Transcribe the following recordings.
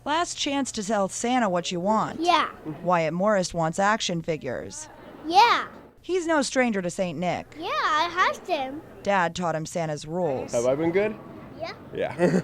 Last chance to tell Santa what you want. Yeah. Wyatt Morris wants action figures. Yeah. He's no stranger to St. Nick. Yeah, I asked him. Dad taught him Santa's rules. Have I been good? Yeah. Yeah.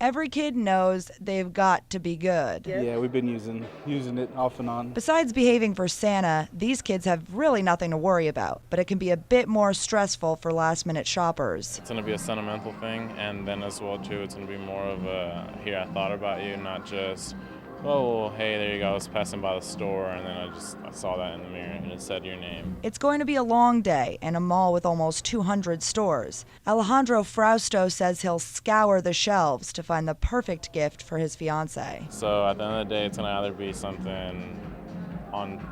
Every kid knows they've got to be good. Yeah, we've been using it off and on. Besides behaving for Santa, these kids have really nothing to worry about, but it can be a bit more stressful for last-minute shoppers. It's going to be a sentimental thing, and then as well, too, it's going to be more of a, here, I thought about you, not just, oh, well, hey, there you go, I was passing by the store, and then I saw that in the mirror, and it said your name. It's going to be a long day in a mall with almost 200 stores. Alejandro Frausto says he'll scour the shelves to find the perfect gift for his fiancée. So at the end of the day, it's going to either be something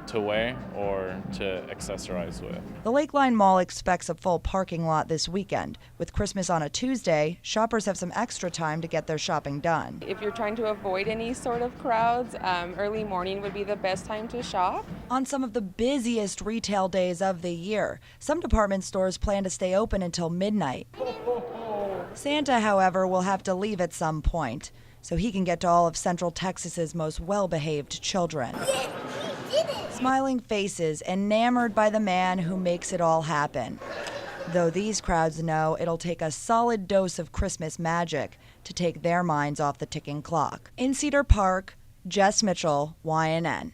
to wear or to accessorize with. The Lakeline Mall expects a full parking lot this weekend. With Christmas on a Tuesday, shoppers have some extra time to get their shopping done. If you're trying to avoid any sort of crowds, early morning would be the best time to shop. On some of the busiest retail days of the year, some department stores plan to stay open until midnight. Santa, however, will have to leave at some point, so he can get to all of Central Texas's most well-behaved children. Smiling faces, enamored by the man who makes it all happen. Though these crowds know it'll take a solid dose of Christmas magic to take their minds off the ticking clock. In Cedar Park, Jess Mitchell, YNN.